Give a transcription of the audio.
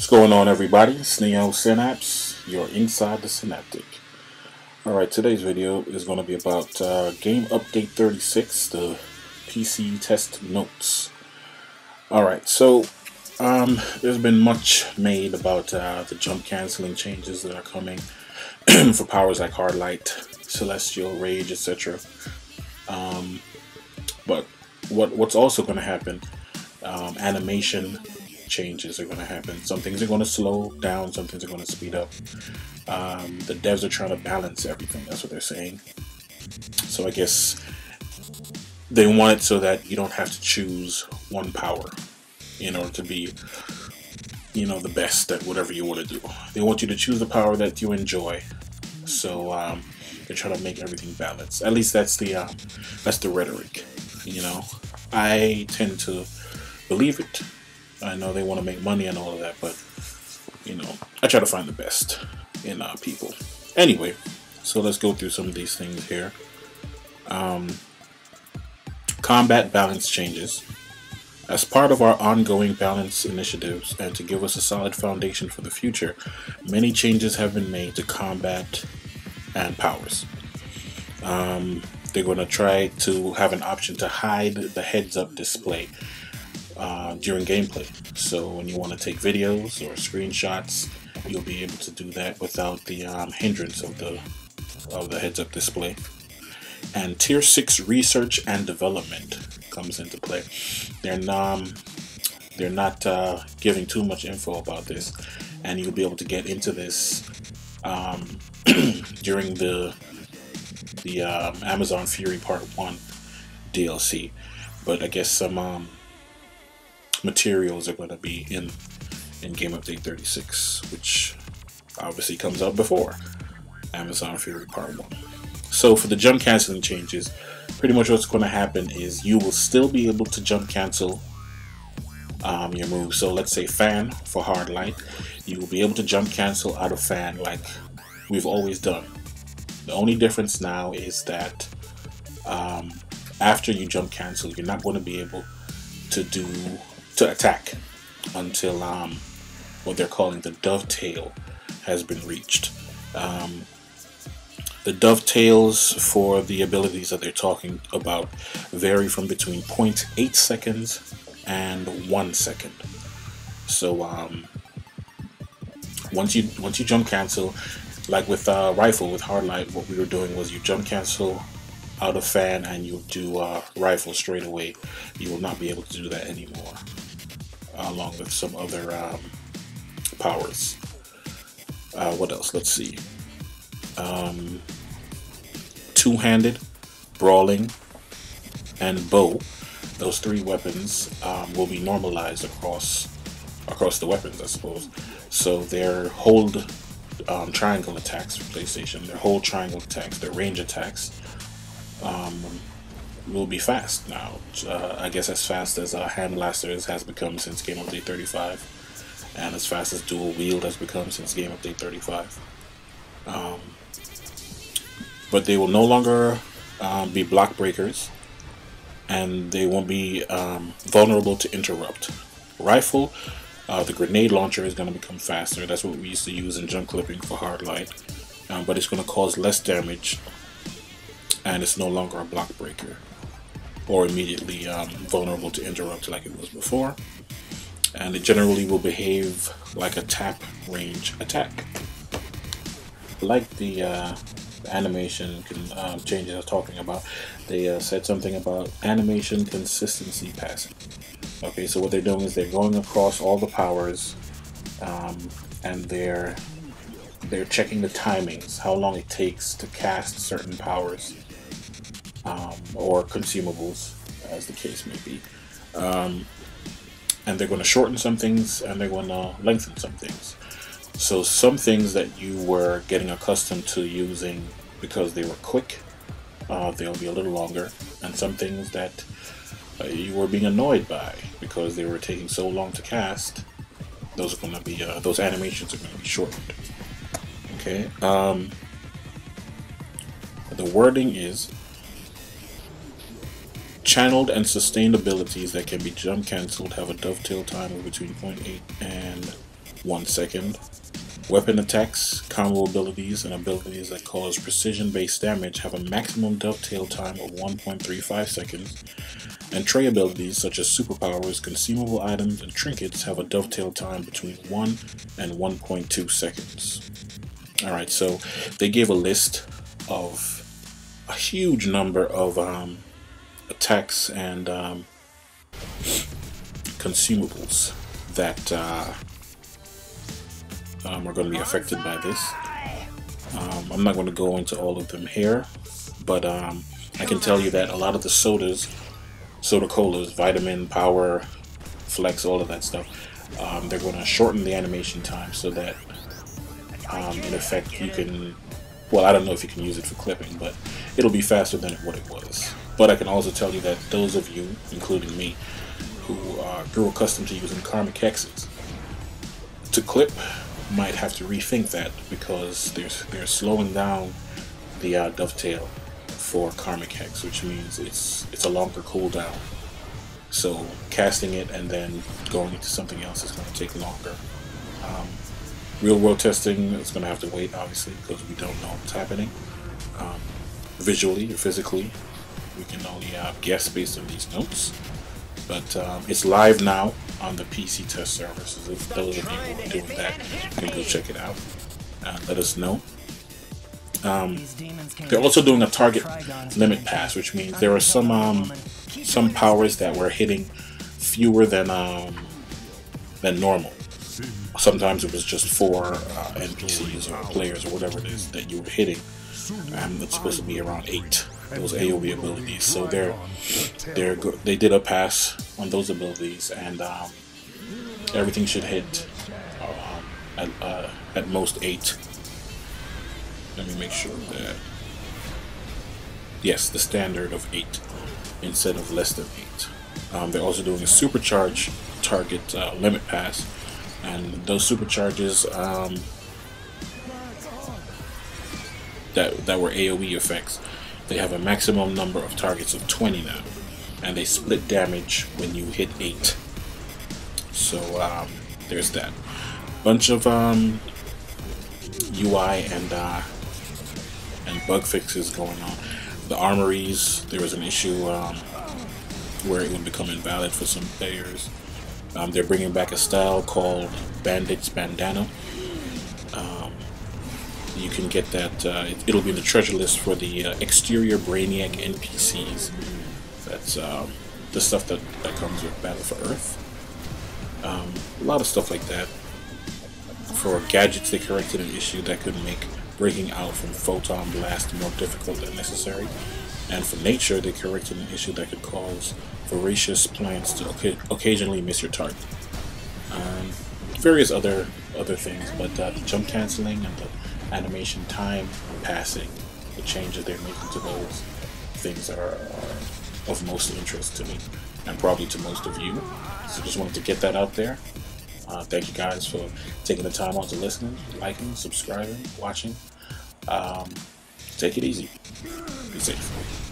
going on, everybody? It's Neo Synapse. You're inside the Synaptic. Alright, today's video is going to be about Game Update 36, the PC test notes. Alright, so there's been much made about the jump canceling changes that are coming for powers like Hard Light, Celestial, Rage, etc. But what's also going to happen, animation changes are going to happen. Some things are going to slow down, some things are going to speed up. The devs are trying to balance everything, that's what they're saying. So I guess they want it so that you don't have to choose one power in order to be, the best at whatever you want to do. They want you to choose the power that you enjoy. So they're trying to make everything balanced. At least that's the rhetoric. I tend to believe it. I know they want to make money and all of that, but I try to find the best in people. Anyway, so let's go through some of these things here. Combat balance changes. As part of our ongoing balance initiatives and to give us a solid foundation for the future, many changes have been made to combat and powers. They're going to try to have an option to hide the heads-up display during gameplay. So when you want to take videos or screenshots, you'll be able to do that without the hindrance of the heads-up display. And Tier 6 research and development comes into play. They're not giving too much info about this, and you'll be able to get into this during the Amazon Fury Part 1 DLC. But I guess some materials are going to be in Game Update 36, which obviously comes out before Amazon Fury Part 1. So for the jump canceling changes, pretty much what's going to happen is you will still be able to jump cancel your moves. So let's say fan for Hard Light, you will be able to jump cancel out of fan like we've always done. The only difference now is that after you jump cancel, you're not going to be able to attack until what they're calling the dovetail has been reached. The dovetails for the abilities that they're talking about vary from between 0.8 seconds and 1 second. So once you jump cancel, like with rifle with Hard Light, what we were doing was you jump cancel out of fan and you do rifle straight away. You will not be able to do that anymore, along with some other powers. What else? Let's see. Two-handed, brawling, and bow. Those three weapons will be normalized across the weapons, I suppose. So their hold triangle attacks for PlayStation, their hold triangle attacks, their range attacks will be fast now. I guess as fast as Hand Blasters has become since Game Update 35, and as fast as Dual Wield has become since Game Update 35. But they will no longer be block breakers, and they won't be vulnerable to interrupt. Rifle, the grenade launcher is going to become faster. That's what we used to use in jump clipping for Hard Light, but it's going to cause less damage, and it's no longer a block breaker or immediately vulnerable to interrupt like it was before. And it generally will behave like a tap range attack, like the animation changes I was talking about. They said something about animation consistency passing. Okay, so what they're doing is they're going across all the powers, and they're checking the timings, how long it takes to cast certain powers, or consumables, as the case may be. And they're going to shorten some things, and they're going to lengthen some things. So some things that you were getting accustomed to using because they were quick, they'll be a little longer, and some things that you were being annoyed by because they were taking so long to cast, those are going to be those animations are going to be shortened. Okay. The wording is channeled and sustained abilities that can be jump cancelled have a dovetail time of between 0.8 and 1 second. Weapon attacks, combo abilities, and abilities that cause precision-based damage have a maximum dovetail time of 1.35 seconds. And tray abilities such as superpowers, consumable items, and trinkets have a dovetail time between 1 and 1.2 seconds. Alright, so they gave a list of a huge number of attacks and consumables that are going to be affected by this. I'm not going to go into all of them here, but I can tell you that a lot of the soda colas, vitamin, power, flex, all of that stuff, they're going to shorten the animation time so that in effect you can, well, I don't know if you can use it for clipping, but it'll be faster than what it was. But I can also tell you that those of you, including me, who grew accustomed to using karmic hexes to clip might have to rethink that, because they're slowing down the dovetail for karmic hex, which means it's a longer cooldown. So casting it and then going into something else is going to take longer. Real world testing is going to have to wait, obviously, because we don't know what's happening. Visually or physically, we can only guess based on these notes. But it's live now on the PC test server, so if those of you who are doing that, you can go check it out and let us know. They're also doing a target limit pass, which means there are some powers that were hitting fewer than normal. Sometimes it was just 4 NPCs or players or whatever it is that you were hitting, and it's supposed to be around 8. Those AoE abilities, so they did a pass on those abilities, and everything should hit at most 8. Let me make sure that, yes, the standard of 8 instead of less than 8. They're also doing a supercharge target limit pass, and those supercharges that were AoE effects, they have a maximum number of targets of 20 now, and they split damage when you hit 8. So there's that. Bunch of UI and bug fixes going on. The armories, there was an issue where it would become invalid for some players. They're bringing back a style called Bandit's Bandana. You can get that, it'll be in the treasure list for the exterior Brainiac NPCs. That's the stuff that comes with Battle for Earth. A lot of stuff like that. For gadgets, they corrected an issue that could make breaking out from Photon Blast more difficult than necessary. And for nature, they corrected an issue that could cause voracious plants to occasionally miss your target. Various other things, but the jump canceling and the animation time passing, the changes they're making to those things are of most interest to me, and probably to most of you. So just wanted to get that out there. Thank you guys for taking the time out to listening, liking, subscribing, watching. Take it easy. Be safe.